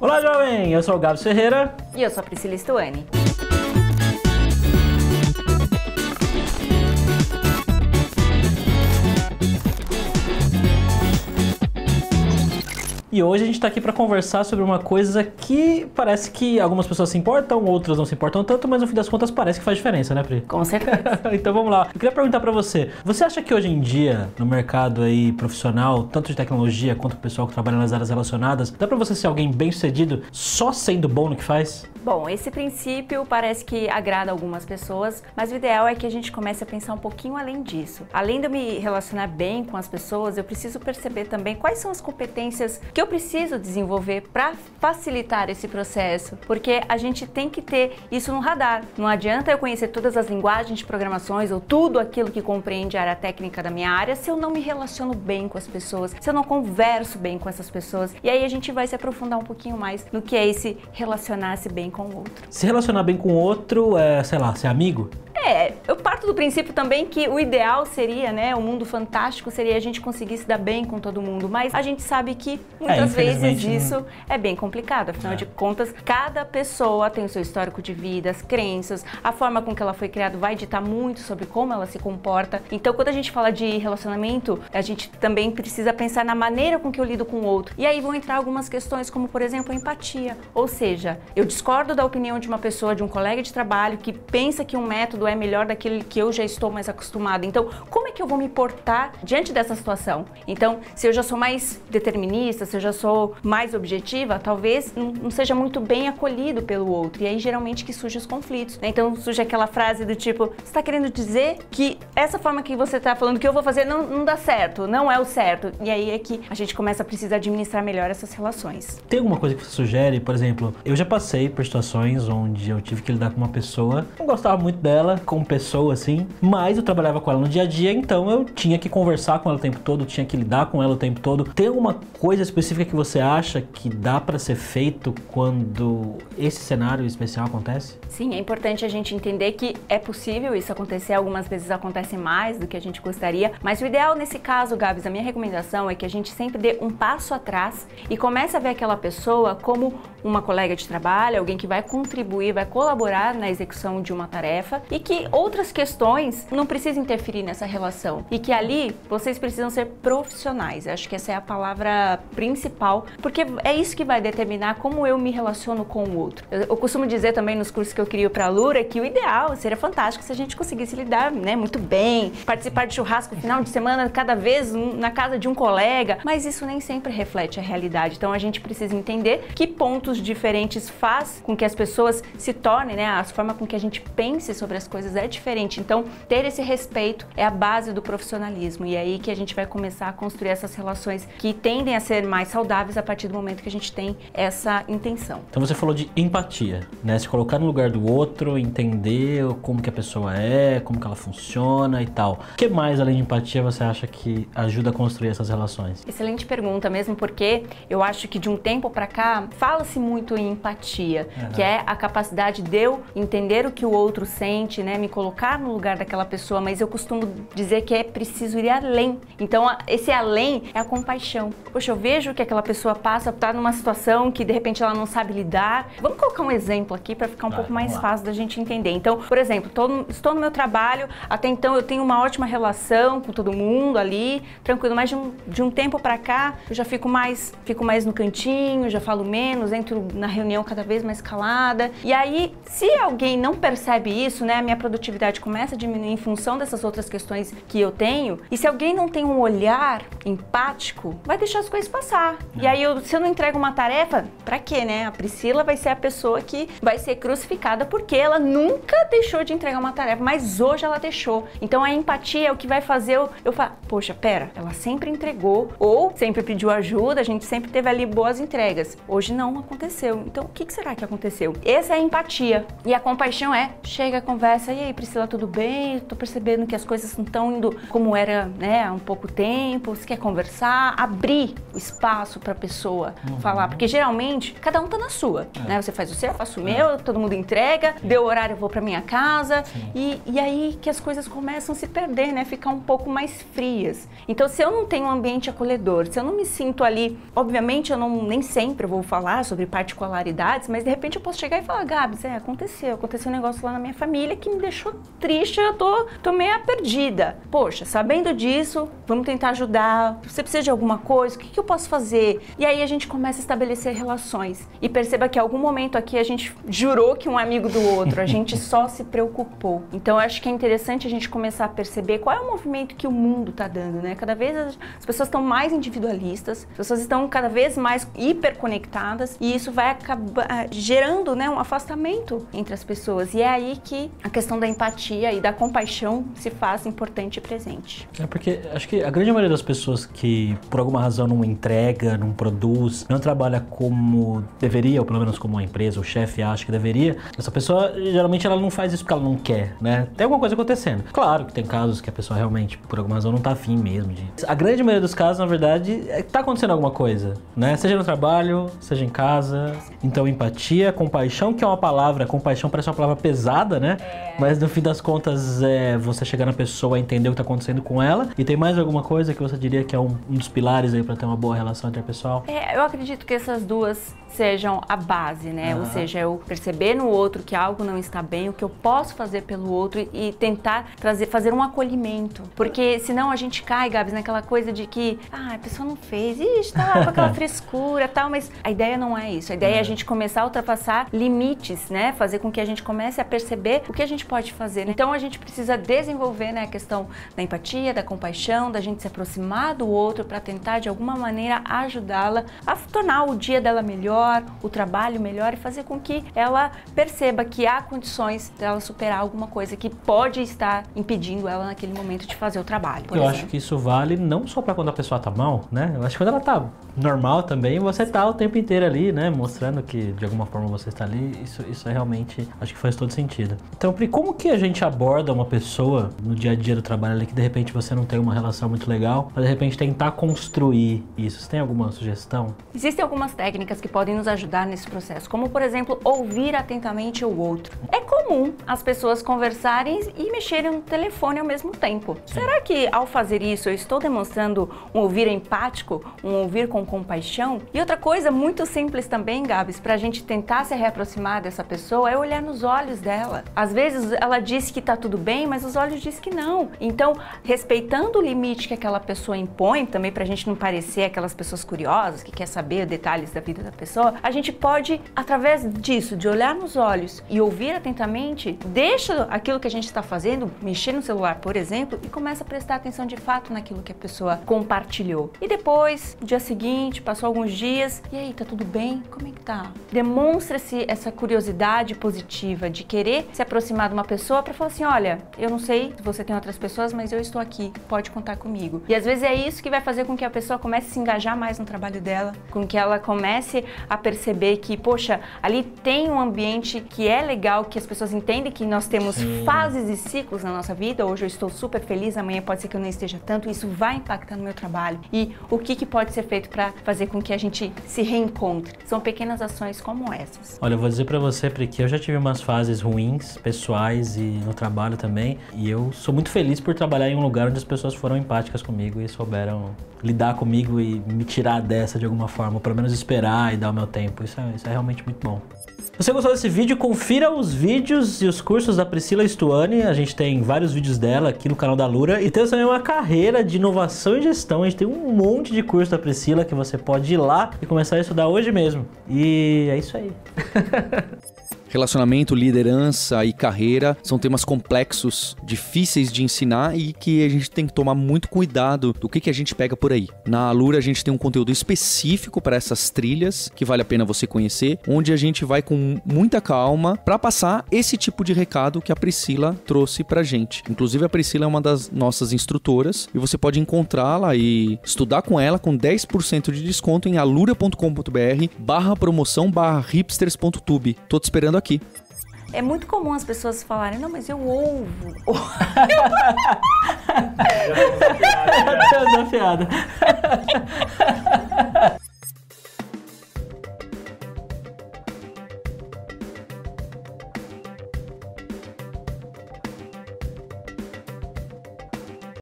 Olá, jovem! Eu sou o Gabs Ferreira. E eu sou a Priscila Stuani. E hoje a gente está aqui para conversar sobre uma coisa que parece que algumas pessoas se importam, outras não se importam tanto, mas no fim das contas parece que faz diferença, né, Pri? Com certeza. Então vamos lá. Eu queria perguntar para você, você acha que hoje em dia, no mercado aí profissional, tanto de tecnologia quanto o pessoal que trabalha nas áreas relacionadas, dá para você ser alguém bem-sucedido só sendo bom no que faz? Bom, esse princípio parece que agrada algumas pessoas, mas o ideal é que a gente comece a pensar um pouquinho além disso. Além de eu me relacionar bem com as pessoas, eu preciso perceber também quais são as competências que eu preciso desenvolver para facilitar esse processo, porque a gente tem que ter isso no radar. Não adianta eu conhecer todas as linguagens de programações ou tudo aquilo que compreende a área técnica da minha área se eu não me relaciono bem com as pessoas, se eu não converso bem com essas pessoas. E aí a gente vai se aprofundar um pouquinho mais no que é esse relacionar-se bem com o outro. Se relacionar bem com o outro é, sei lá, ser amigo? Eu parto do princípio também que o ideal seria, né, o mundo fantástico seria a gente conseguir se dar bem com todo mundo, mas a gente sabe que muitas vezes isso é bem complicado, afinal de contas, cada pessoa tem o seu histórico de vida, as crenças, a forma com que ela foi criada vai ditar muito sobre como ela se comporta. Então, quando a gente fala de relacionamento, a gente também precisa pensar na maneira com que eu lido com o outro. E aí vão entrar algumas questões como, por exemplo, a empatia. Ou seja, eu discordo da opinião de uma pessoa, de um colega de trabalho que pensa que um método é melhor daquele que eu já estou mais acostumada. Então, como é que eu vou me portar diante dessa situação? Então, se eu já sou mais determinista, se eu já sou mais objetiva, talvez não seja muito bem acolhido pelo outro. E aí, geralmente, que surgem os conflitos, né? Então, surge aquela frase do tipo, você está querendo dizer que essa forma que você está falando que eu vou fazer não dá certo, não é o certo. E aí é que a gente começa a precisar administrar melhor essas relações. Tem alguma coisa que você sugere? Por exemplo, eu já passei por situações onde eu tive que lidar com uma pessoa, não gostava muito dela, como pessoa assim, mas eu trabalhava com ela no dia a dia, então eu tinha que conversar com ela o tempo todo, tinha que lidar com ela o tempo todo. Tem alguma coisa específica que você acha que dá para ser feito quando esse cenário especial acontece? Sim, é importante a gente entender que é possível isso acontecer, algumas vezes acontece mais do que a gente gostaria, mas o ideal nesse caso, Gabs, a minha recomendação é que a gente sempre dê um passo atrás e comece a ver aquela pessoa como uma colega de trabalho, alguém que vai contribuir, vai colaborar na execução de uma tarefa e que outras questões não precisam interferir nessa relação e que ali vocês precisam ser profissionais. Eu acho que essa é a palavra principal, porque é isso que vai determinar como eu me relaciono com o outro. Eu costumo dizer também nos cursos que eu crio para a Lura que o ideal seria fantástico se a gente conseguisse lidar, né, muito bem, participar de churrasco no final de semana cada vez na casa de um colega, mas isso nem sempre reflete a realidade. Então a gente precisa entender que pontos diferentes faz com que as pessoas se tornem, né, a forma com que a gente pense sobre as coisas é diferente. Então, ter esse respeito é a base do profissionalismo e é aí que a gente vai começar a construir essas relações que tendem a ser mais saudáveis a partir do momento que a gente tem essa intenção. Então você falou de empatia, né? Se colocar no lugar do outro, entender como que a pessoa é, como que ela funciona e tal. O que mais além de empatia você acha que ajuda a construir essas relações? Excelente pergunta, mesmo porque eu acho que de um tempo para cá fala-se muito em empatia, que é a capacidade de eu entender o que o outro sente, né, me colocar no lugar daquela pessoa, mas eu costumo dizer que é preciso ir além. Então, esse além é a compaixão. Poxa, eu vejo que aquela pessoa tá numa situação que de repente ela não sabe lidar. Vamos colocar um exemplo aqui para ficar um pouco mais fácil da gente entender. Então, por exemplo, estou no meu trabalho, até então eu tenho uma ótima relação com todo mundo ali, tranquilo, mas de um tempo para cá eu já fico mais no cantinho, já falo menos, entro na reunião cada vez mais calada. E aí, se alguém não percebe isso, né, a minha produtividade começa a diminuir em função dessas outras questões que eu tenho, e se alguém não tem um olhar empático, vai deixar as coisas passar. E aí, se eu não entrego uma tarefa, pra quê, né? A Priscila vai ser a pessoa que vai ser crucificada porque ela nunca deixou de entregar uma tarefa, mas hoje ela deixou. Então, a empatia é o que vai fazer eu falar, poxa, pera, ela sempre entregou, ou sempre pediu ajuda, a gente sempre teve ali boas entregas. Hoje não aconteceu. Então, o que será que aconteceu? Essa é a empatia. E a compaixão é, chega, conversa, e aí, Priscila, tudo bem? Tô percebendo que as coisas não estão estão indo como era, né, há um pouco tempo, você quer conversar, abrir o espaço para a pessoa falar, porque geralmente cada um tá na sua, né? Você faz o seu, eu faço o meu, todo mundo entrega, deu horário, eu vou para minha casa e aí que as coisas começam a se perder, né? Ficar um pouco mais frias. Então, se eu não tenho um ambiente acolhedor, se eu não me sinto ali, obviamente eu nem sempre vou falar sobre particularidades, mas de repente eu posso chegar e falar, Gabs, aconteceu um negócio lá na minha família que me deixou triste, eu tô meio perdida. Poxa, sabendo disso, vamos tentar ajudar. Você precisa de alguma coisa? O que eu posso fazer? E aí a gente começa a estabelecer relações. E perceba que em algum momento aqui a gente jurou que um amigo do outro, a gente só se preocupou. Então eu acho que é interessante a gente começar a perceber qual é o movimento que o mundo está dando, né? Cada vez as pessoas estão mais individualistas, as pessoas estão cada vez mais hiperconectadas e isso vai acabar gerando, né, um afastamento entre as pessoas. E é aí que a questão da empatia e da compaixão se faz importante e presente. É porque acho que a grande maioria das pessoas que por alguma razão não entrega, não produz, não trabalha como deveria, ou pelo menos como uma empresa, o chefe acha que deveria, essa pessoa geralmente ela não faz isso porque ela não quer, né? Tem alguma coisa acontecendo. Claro que tem casos que a pessoa realmente por alguma razão não tá afim mesmo de... A grande maioria dos casos, na verdade, tá acontecendo alguma coisa, né? Seja no trabalho, seja em casa. Então, empatia, compaixão, que é uma palavra, compaixão parece uma palavra pesada, né? Mas no fim das contas, você chegar na pessoa, entender o que tá acontecendo com ela. E tem mais alguma coisa que você diria que é um dos pilares aí pra ter uma boa relação interpessoal? Eu acredito que essas duas sejam a base, né? Ou seja, eu perceber no outro que algo não está bem, o que eu posso fazer pelo outro e tentar fazer um acolhimento. Porque senão a gente cai, Gabs, naquela coisa de que, a pessoa não fez, tá lá com aquela frescura e tal, mas a ideia não é isso. A ideia é a gente começar a ultrapassar limites, né? Fazer com que a gente comece a perceber o que a gente pode fazer. Então a gente precisa desenvolver, né, a questão da empatia, da compaixão, da gente se aproximar do outro para tentar de alguma maneira ajudá-la a tornar o dia dela melhor, o trabalho melhor e fazer com que ela perceba que há condições dela superar alguma coisa que pode estar impedindo ela naquele momento de fazer o trabalho. Eu acho que isso vale não só para quando a pessoa tá mal, né? Eu acho que quando ela tá normal também, você tá o tempo inteiro ali, né? Mostrando que de alguma forma você está ali, isso é realmente, acho que faz todo sentido. Então, Pri, como que a gente aborda uma pessoa no dia a dia do trabalho ali que de repente você não tem uma relação muito legal, mas de repente tentar construir isso? Você tem alguma sugestão? Existem algumas técnicas que podem nos ajudar nesse processo, como por exemplo, ouvir atentamente o outro. É comum as pessoas conversarem e mexerem no telefone ao mesmo tempo. Será que ao fazer isso eu estou demonstrando um ouvir empático, um ouvir com compaixão? E outra coisa muito simples também, Gabs, pra gente tentar se reaproximar dessa pessoa é olhar nos olhos dela. Às vezes ela diz que tá tudo bem, mas os olhos dizem que não. Então, respeitando o limite que aquela pessoa impõe, também pra gente não parecer aquelas pessoas curiosas que quer saber detalhes da vida da pessoa, a gente pode, através disso, de olhar nos olhos e ouvir atentamente, deixa aquilo que a gente está fazendo, mexer no celular, por exemplo, e começa a prestar atenção de fato naquilo que a pessoa compartilhou. E depois, no dia seguinte, passou alguns dias, e aí, tá tudo bem? Como é que tá? Demonstra-se essa curiosidade positiva de querer se aproximar de uma pessoa para falar assim, olha, eu não sei se você tem outras pessoas, mas eu estou aqui, pode contar comigo. E às vezes é isso que vai fazer com que a pessoa comece a se engajar mais no trabalho dela, com que ela comece a perceber que, poxa, ali tem um ambiente que é legal, que as pessoas entendem que nós temos fases e ciclos na nossa vida. Hoje eu estou super feliz, amanhã pode ser que eu não esteja tanto, isso vai impactar no meu trabalho. E o que pode ser feito para fazer com que a gente se reencontre? São pequenas ações como essas. Olha, eu vou dizer pra você, porque eu já tive umas fases ruins, pessoais e no trabalho também, e eu sou muito feliz por trabalhar em um lugar onde as pessoas foram empáticas comigo e souberam lidar comigo e me tirar dessa de alguma forma, ou pelo menos esperar e dar o meu tempo. Isso é realmente muito bom. Se você gostou desse vídeo, confira os vídeos e os cursos da Priscila Stuani. A gente tem vários vídeos dela aqui no canal da Alura. E temos também uma carreira de inovação e gestão. A gente tem um monte de curso da Priscila que você pode ir lá e começar a estudar hoje mesmo. E é isso aí. Relacionamento, liderança e carreira são temas complexos, difíceis de ensinar e que a gente tem que tomar muito cuidado do que a gente pega por aí. Na Alura a gente tem um conteúdo específico para essas trilhas que vale a pena você conhecer, onde a gente vai com muita calma para passar esse tipo de recado que a Priscila trouxe pra gente. Inclusive a Priscila é uma das nossas instrutoras e você pode encontrá-la e estudar com ela com 10% de desconto em alura.com.br/promoção/hipsters.tube. Tô te esperando aqui. É muito comum as pessoas falarem, não, mas eu ouvo. Já tô desafiada.